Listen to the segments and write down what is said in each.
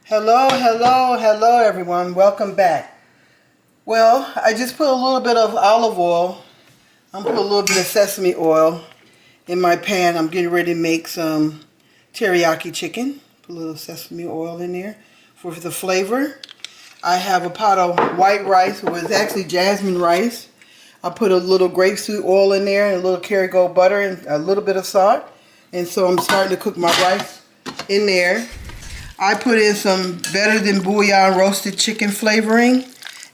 Hello everyone. Welcome back. Well, I just put a little bit of olive oil. I'm putting a little bit of sesame oil in my pan. I'm getting ready to make some teriyaki chicken. Put a little sesame oil in there for the flavor. I have a pot of white rice. It was actually jasmine rice. I put a little grapeseed oil in there and a little Kerrygold butter and a little bit of salt. And so I'm starting to cook my rice in there. I put in some better than bouillon roasted chicken flavoring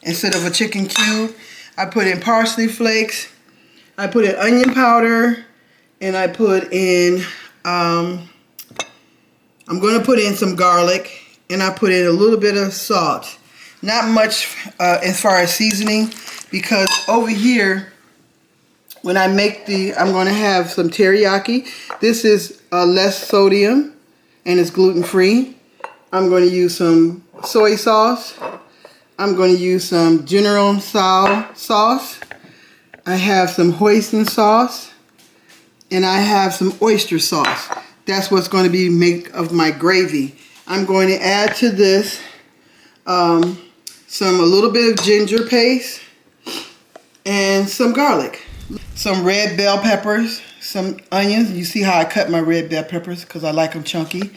instead of a chicken cube. I put in parsley flakes. I put in onion powder. And I put in, I'm going to put in some garlic. And I put in a little bit of salt. Not much as far as seasoning, because over here, when I make I'm going to have some teriyaki. This is less sodium and it's gluten-free. I'm going to use some soy sauce. I'm going to use some General sauce. I have some hoisin sauce. And I have some oyster sauce. That's what's going to be made of my gravy. I'm going to add to this a little bit of ginger paste and some garlic. Some red bell peppers, some onions. You see how I cut my red bell peppers because I like them chunky.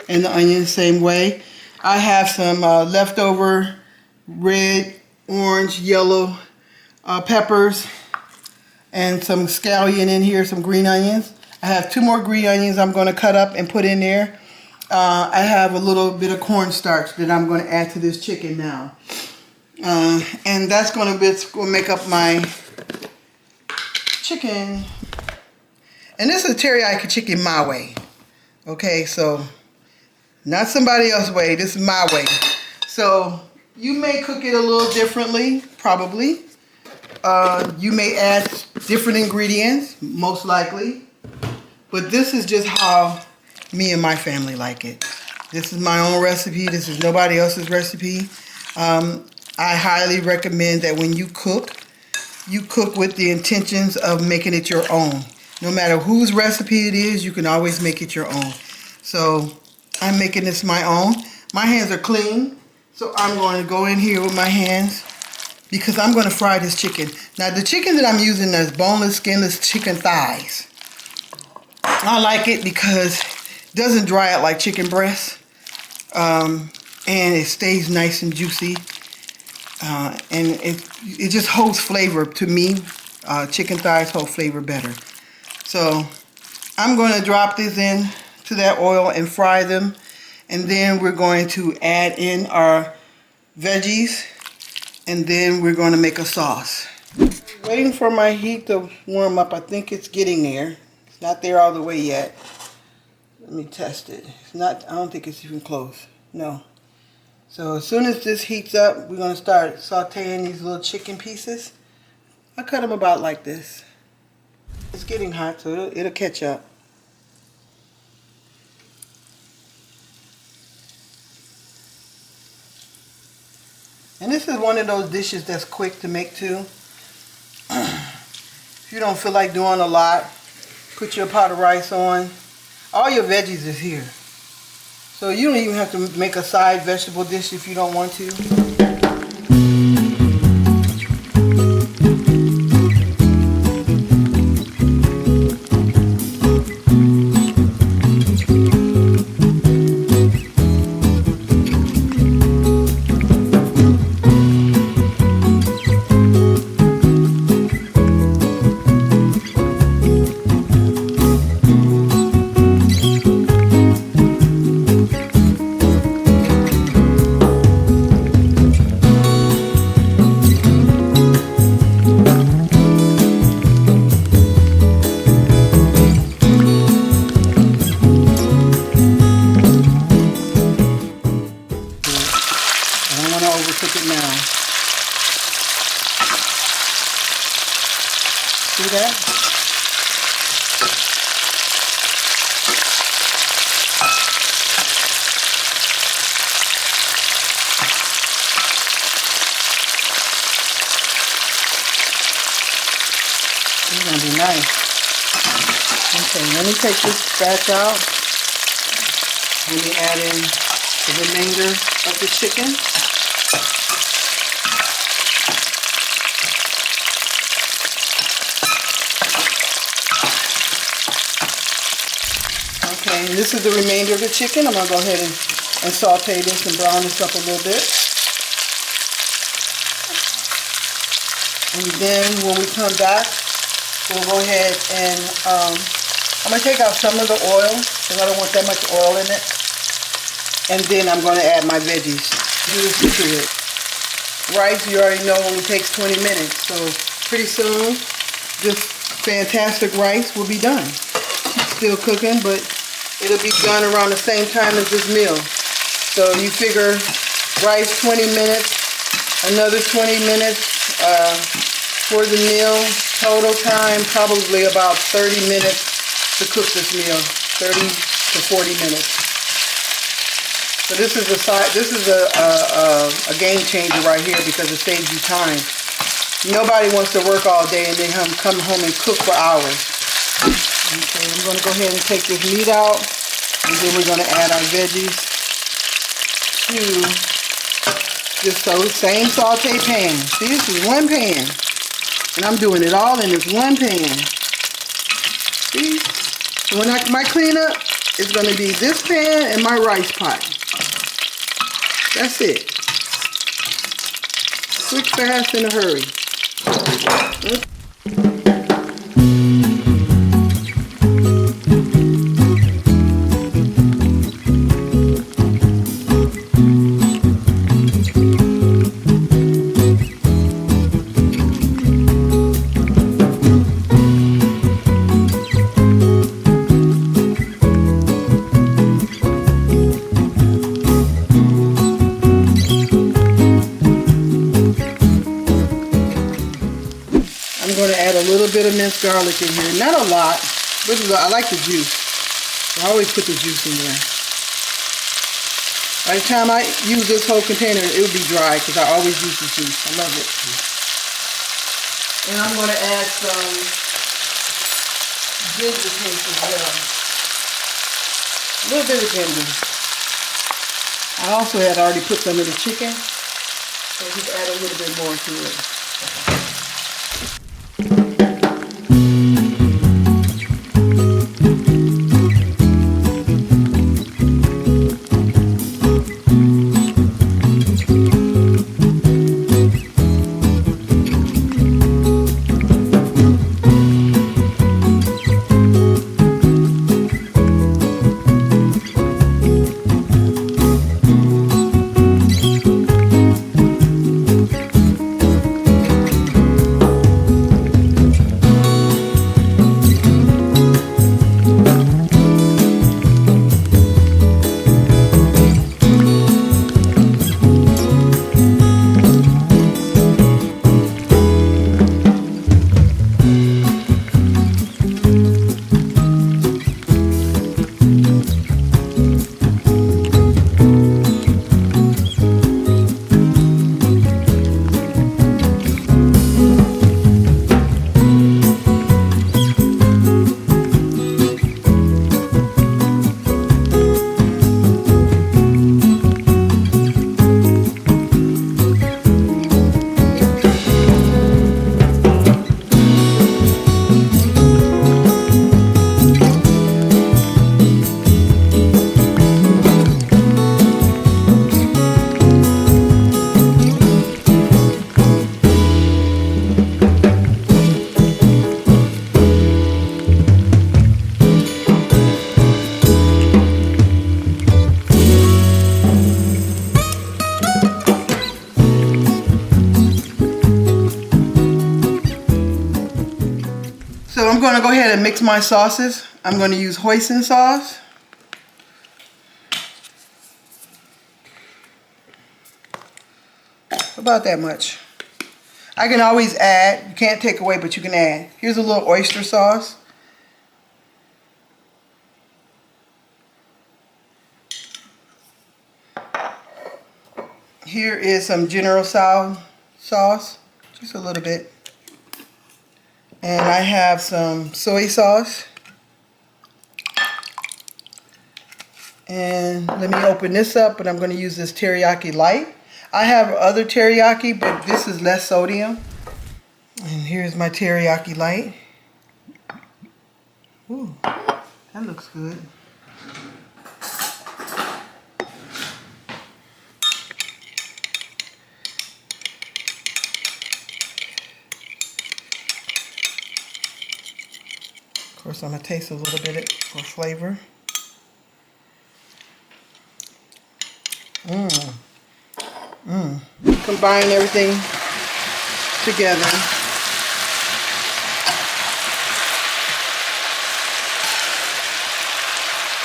And the onions same way. I have some leftover red, orange, yellow peppers and some scallion in here, some green onions. I have 2 more green onions I'm going to cut up and put in there. I have a little bit of cornstarch that I'm going to add to this chicken now. And that's going to make up my chicken. And this is a teriyaki chicken my way. Okay, so not somebody else's way. This is my way. So you may cook it a little differently, probably. You may add different ingredients, most likely. But this is just how me and my family like it. This is my own recipe. This is nobody else's recipe. I highly recommend that when you cook with the intentions of making it your own. No matter whose recipe it is, you can always make it your own. So I'm making this my own. My hands are clean, so I'm going to go in here with my hands because I'm going to fry this chicken. Now the chicken that I'm using is boneless, skinless chicken thighs. I like it because it doesn't dry out like chicken breast, and it stays nice and juicy, and it just holds flavor to me. Chicken thighs hold flavor better. So I'm going to drop this in to that oil and fry them, and then we're going to add in our veggies, and then we're going to make a sauce. Waiting for my heat to warm up. I think it's getting there. It's not there all the way yet. Let me test it. It's not. I don't think it's even close. No. So as soon as this heats up, we're going to start sauteing these little chicken pieces. I cut them about like this. It's getting hot, so it'll catch up. And this is one of those dishes that's quick to make too. If you don't feel like doing a lot, put your pot of rice on. All your veggies is here. So you don't even have to make a side vegetable dish if you don't want to. Overcook it now. See that? It's gonna be nice. Okay, let me take this batch out. Let me add in the remainder of the chicken. Okay, and this is the remainder of the chicken. I'm going to go ahead and saute this and brown this up a little bit. And then when we come back, we'll go ahead and I'm going to take out some of the oil because I don't want that much oil in it. And then I'm going to add my veggies. Do this to it. Rice, you already know, only takes 20 minutes. So pretty soon, this fantastic rice will be done. Still cooking, but it'll be done around the same time as this meal. So you figure rice 20 minutes, another 20 minutes for the meal. Total time probably about 30 minutes to cook this meal. 30 to 40 minutes. So this is a game changer right here because it saves you time. Nobody wants to work all day and then come home and cook for hours. Okay, I'm going to go ahead and take this meat out, and then we're going to add our veggies to this same saute pan. See, this is one pan, and I'm doing it all in this one pan. See, so when my cleanup, it's going to be this pan and my rice pot. That's it. Quick, fast, in a hurry. Okay. I'm going to add a little bit of minced garlic in here. Not a lot. I like the juice. I always put the juice in there. By the time I use this whole container, it will be dry because I always use the juice. I love it. And I'm going to add some ginger paste as well. A little bit of ginger. I also had already put some of the chicken, so just add a little bit more to it. So I'm going to go ahead and mix my sauces. I'm going to use hoisin sauce. About that much. I can always add. You can't take away, but you can add. Here's a little oyster sauce. Here is some General Tso sauce. Just a little bit. And I have some soy sauce. And And let me open this up, but I'm going to use this teriyaki light. I have other teriyaki, but this is less sodium. And here's my teriyaki light. Ooh, that looks good. Of course, I'm going to taste a little bit for flavor. Combine everything together.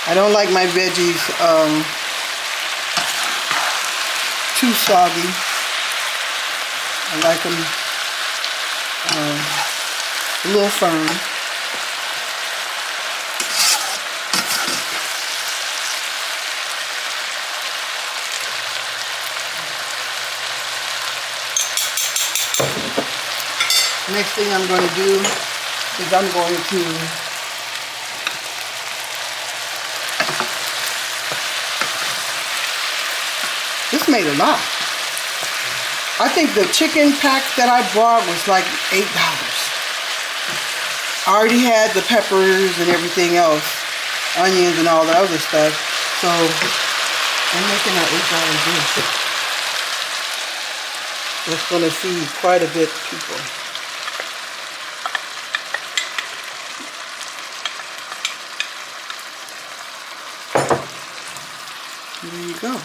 I don't like my veggies too soggy. I like them a little firm. Next thing I'm going to do is I'm going to this made a lot. I think the chicken pack that I bought was like $8. I already had the peppers and everything else, onions and all the other stuff, so I'm making an $8 dish. That's going to feed quite a bit of people. There you go.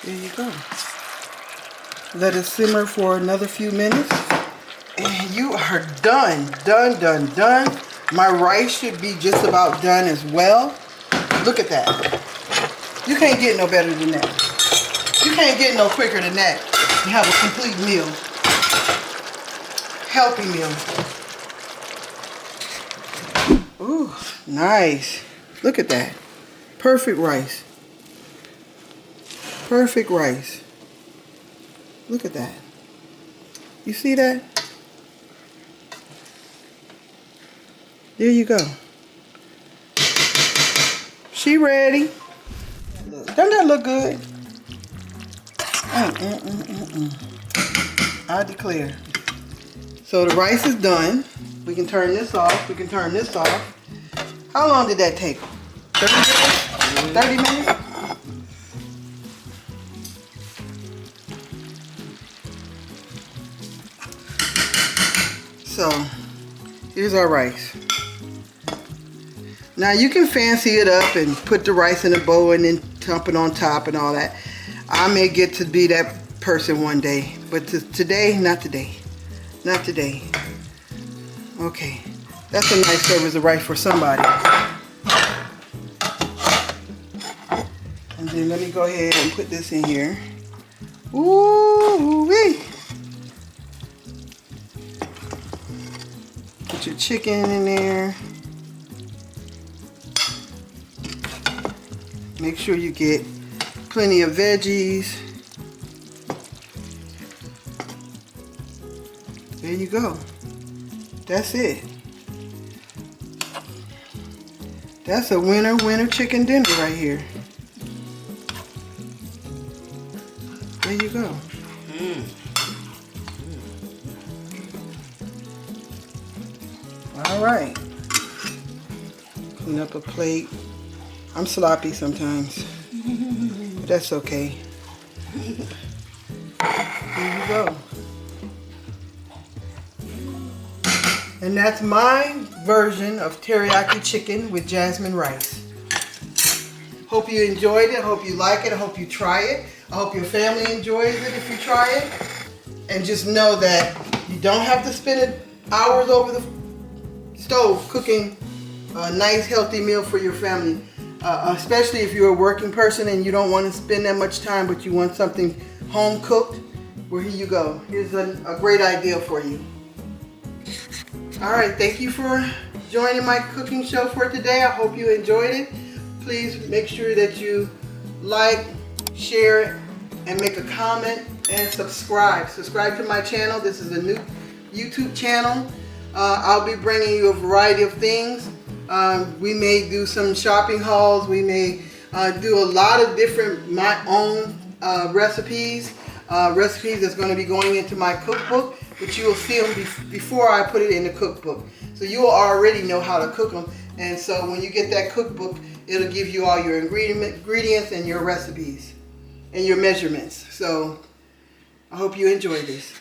There you go. Let it simmer for another few minutes. And you are done. Done. My rice should be just about done as well. Look at that. You can't get no better than that. You can't get no quicker than that. You have a complete meal. Healthy meal. Ooh, nice. Look at that. Perfect rice. Perfect rice. Look at that. You see that? There you go. She ready. Doesn't that look good? I declare. So the rice is done. We can turn this off. We can turn this off. How long did that take? 30 minutes? 30 minutes? So, here's our rice. Now you can fancy it up and put the rice in a bowl and then dump it on top and all that. I may get to be that person one day, but today, not today. Not today. Okay, that's a nice service of rice for somebody. And then let me go ahead and put this in here. Ooh-wee. Put your chicken in there. Make sure you get plenty of veggies. There you go. That's it. That's a winner chicken dinner right here. There you go. All right. Clean up a plate. I'm sloppy sometimes, but that's okay. There you go. And that's my version of teriyaki chicken with jasmine rice. Hope you enjoyed it. I hope you like it. I hope you try it. I hope your family enjoys it if you try it. And just know that you don't have to spend hours over the stove cooking a nice healthy meal for your family. Especially if you're a working person and you don't want to spend that much time, but you want something home cooked. Well, here you go. Here's a great idea for you. All right, thank you for joining my cooking show for today. I hope you enjoyed it. Please make sure that you like, share it, and make a comment and subscribe. Subscribe to my channel. This is a new YouTube channel. I'll be bringing you a variety of things. We may do some shopping hauls. We may do a lot of different my own recipes. Recipes that's going to be going into my cookbook, but you will see them before I put it in the cookbook. So you will already know how to cook them. And so when you get that cookbook, it'll give you all your ingredients and your recipes and your measurements. So I hope you enjoy this.